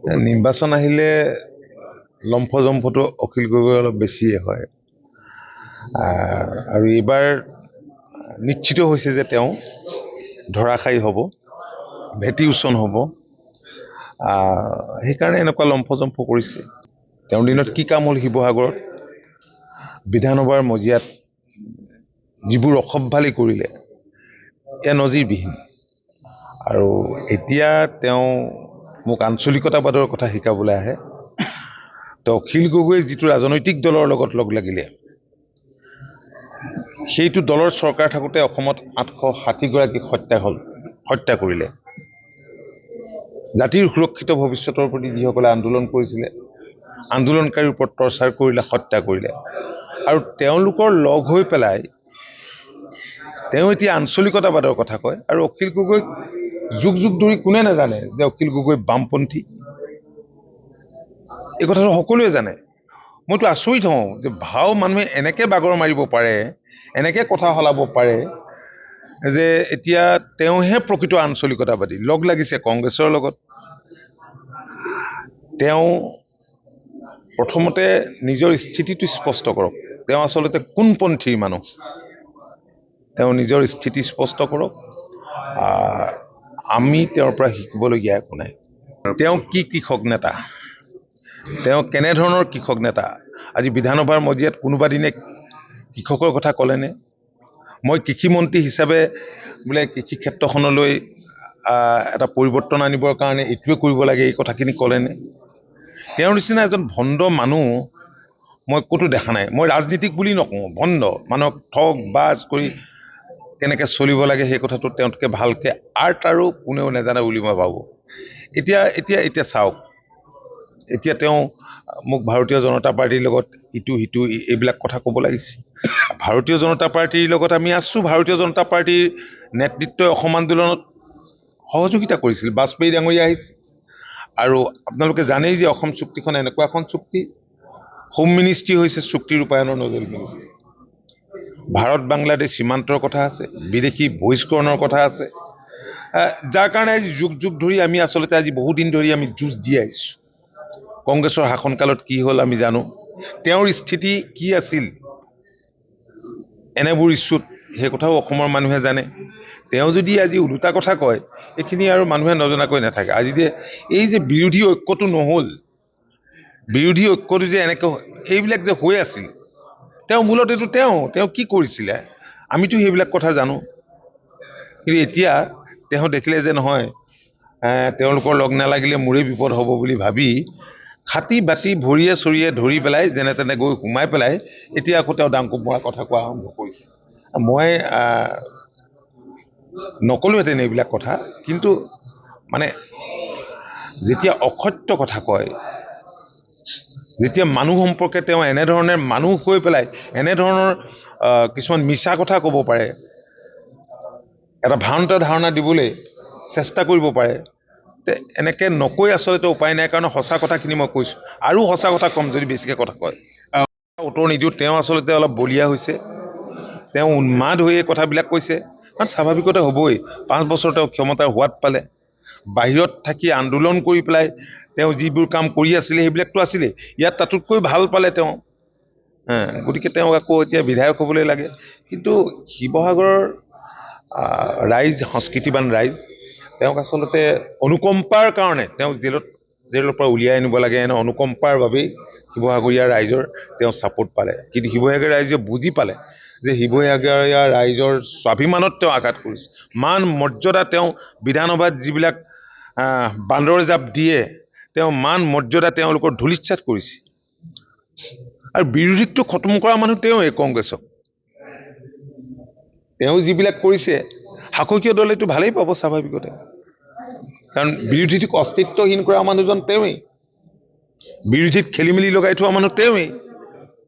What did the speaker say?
নিৰ্বাচন আহিলে লম্ফজম্ফটো অখিল গগৈ অলপ বেছিয়ে হয় আৰু এইবাৰ নিশ্চিত হৈছে যে তেওঁ ধৰাশায়ী হ'ব, ভেটি উচন হ'ব। সেইকাৰণে এনেকুৱা লম্ফজম্ফ কৰিছে। তেওঁৰ দিনত কি কাম হ'ল শিৱসাগৰত, বিধানসভাৰ মজিয়াত যিবোৰ অসভ্যালি কৰিলে এয়া নজিৰবিহীন। আৰু এতিয়া তেওঁ মোক আঞ্চলিকতাবাদৰ কথা শিকাবলৈ আহে। তো অখিল গগৈ যিটো ৰাজনৈতিক দলৰ লগত লগ লাগিলে, সেইটো দলৰ চৰকাৰ থাকোঁতে অসমত 860গৰাকীক হত্যা কৰিলে। জাতিৰ সুৰক্ষিত ভৱিষ্যতৰ প্ৰতি যিসকলে আন্দোলন কৰিছিলে, আন্দোলনকাৰীৰ ওপৰত টৰ্চাৰ কৰিলে, হত্যা কৰিলে। আৰু তেওঁলোকৰ লগ হৈ পেলাই তেওঁ এতিয়া আঞ্চলিকতাবাদৰ কথা কয়। আৰু অখিল গগৈক যুগ যুগ ধৰি কোনে নাজানে যে অখিল গগৈ বামপন্থী? এই কথাটো সকলোৱে জানে। মইতো আচৰিত হওঁ যে ভাও মানুহে এনেকৈ বাগৰ মাৰিব পাৰে, এনেকৈ কথা সলাব পাৰে যে এতিয়া তেওঁহে প্ৰকৃত আঞ্চলিকতাবাদী, লগ লাগিছে কংগ্ৰেছৰ লগত। তেওঁ প্ৰথমতে নিজৰ স্থিতিটো স্পষ্ট কৰক, তেওঁ আচলতে কোনপন্থীৰ মানুহ, তেওঁ নিজৰ স্থিতি স্পষ্ট কৰক। আমি তেওঁৰ পৰা শিকিবলগীয়া একো নাই। তেওঁ কি কৃষক নেতা, তেওঁ কেনেধৰণৰ কৃষক নেতা? আজি বিধানসভাৰ মজিয়াত কোনোবা দিনে কৃষকৰ কথা ক'লেনে? মই কৃষিমন্ত্ৰী হিচাপে বোলে কৃষি ক্ষেত্ৰখনলৈ এটা পৰিৱৰ্তন আনিবৰ কাৰণে এইটোৱে কৰিব লাগে, এই কথাখিনি ক'লেনে? তেওঁৰ নিচিনা এজন ভণ্ড মানুহ মই ক'তো দেখা নাই। মই ৰাজনীতিক বুলি নকওঁ, ভণ্ড মানুহক ঠগ বাজ কৰি কেনেকৈ চলিব লাগে সেই কথাটো তেওঁতকৈ ভালকৈ আৰ্ট আৰু কোনেও নাজানে বুলি মই ভাবোঁ। এতিয়া চাওক, এতিয়া তেওঁ মোক ভাৰতীয় জনতা পাৰ্টীৰ লগত ইটো সিটো এইবিলাক কথা ক'ব লাগিছে। ভাৰতীয় জনতা পাৰ্টীৰ লগত আমি আছোঁ। ভাৰতীয় জনতা পাৰ্টীৰ নেতৃত্বই অসম আন্দোলনত সহযোগিতা কৰিছিল। বাজপেয়ী ডাঙৰীয়া আহিছিল। আৰু আপোনালোকে জানেই যে অসম চুক্তিখন এনেকুৱা এখন চুক্তি, হোম মিনিষ্ট্ৰী হৈছে চুক্তি ৰূপায়ণৰ নজল মিনিষ্ট্ৰী। ভাৰত বাংলাদেশ সীমান্তৰ কথা আছে, বিদেশী বহিষ্কৰণৰ কথা আছে, যাৰ কাৰণে আজি যুগ যুগ ধৰি আমি আচলতে আজি বহুদিন ধৰি আমি যুঁজ দি আহিছোঁ। কংগ্ৰেছৰ শাসনকালত কি হ'ল আমি জানো, তেওঁৰ স্থিতি কি আছিল এনেবোৰ ইছ্যুত, সেই কথাও অসমৰ মানুহে জানে। তেওঁ যদি আজি ওলোটা কথা কয়, এইখিনি আৰু মানুহে নজনাকৈ নাথাকে। আজি যে এই যে বিৰোধী ঐক্যটো নহ'ল, বিৰোধী ঐক্যটো যে এনেকৈ এইবিলাক যে হৈ আছিল, তেওঁ মূলত এইটো তেওঁ কি কৰিছিলে আমিতো সেইবিলাক কথা জানো। কিন্তু এতিয়া তেওঁ দেখিলে যে নহয়, তেওঁলোকৰ লগ নালাগিলে মোৰেই বিপদ হ'ব বুলি ভাবি খাটি বাতি ভৰিয়ে চৰিয়ে ধৰি পেলাই যেনে তেনে গৈ সোমাই পেলাই এতিয়া আকৌ তেওঁ ডাংকুপ মৰাৰ কথা কোৱা আৰম্ভ কৰিছে। মই নকলোহেঁতেন এইবিলাক কথা, কিন্তু মানে যেতিয়া অসত্য কথা কয়, যেতিয়া মানুহ সম্পৰ্কে তেওঁ এনেধৰণে মানুহ কৈ পেলাই এনেধৰণৰ কিছুমান মিছা কথা ক'ব পাৰে, এটা ভ্ৰান্ত ধাৰণা দিবলৈ চেষ্টা কৰিব পাৰে, এনেকৈ নকৈ আচলতে উপায় নাই। কাৰণ সঁচা কথাখিনি মই কৈছোঁ, আৰু সঁচা কথা ক'ম যদি বেছিকৈ কথা কয়। উত্তৰ নিদিওঁ। তেওঁ আচলতে অলপ বলিয়া হৈছে, তেওঁ উন্মাদ হৈ এই কথাবিলাক কৈছে। কাৰণ স্বাভাৱিকতে হ'বই, 5 বছৰ তেওঁ ক্ষমতাৰ সোৱাদ পালে, বাহিৰত থাকি আন্দোলন কৰি পেলাই তেওঁ যিবোৰ কাম কৰি আছিলে সেইবিলাকতো আছিলেই, ইয়াত তাতোতকৈ ভাল পালে তেওঁ। গতিকে তেওঁক আকৌ এতিয়া বিধায়ক হ'বলৈ লাগে। কিন্তু শিৱসাগৰৰ ৰাইজ, সংস্কৃতিবান ৰাইজ, তেওঁক আচলতে অনুকম্পাৰ কাৰণে তেওঁ জেলৰ পৰা উলিয়াই আনিব লাগে। এনে অনুকম্পাৰ বাবেই শিৱসাগৰীয়া ৰাইজৰ তেওঁ ছাপোৰ্ট পালে। কিন্তু শিৱসাগৰীয়া ৰাইজে বুজি পালে যে শিৱসাগৰীয়া ৰাইজৰ স্বাভিমানত তেওঁ আঘাত কৰিছে। মান মৰ্যাদা তেওঁ বিধানসভাত যিবিলাক বান্দৰ জাপ দিয়ে, তেওঁ মান মৰ্যাদা তেওঁলোকৰ ধূলিসাৎ কৰিছে। আৰু বিৰোধীকটো খতম কৰা মানুহ তেওঁৱেই, কংগ্ৰেছক তেওঁ যিবিলাক কৰিছে শাসকীয় দলেতো ভালেই পাব স্বাভাৱিকতে, কাৰণ বিৰোধীটোক অস্তিত্বহীন কৰা মানুহজন তেওঁৱেই, বিৰোধীত খেলি মেলি লগাই থোৱা মানুহ তেওঁৱেই।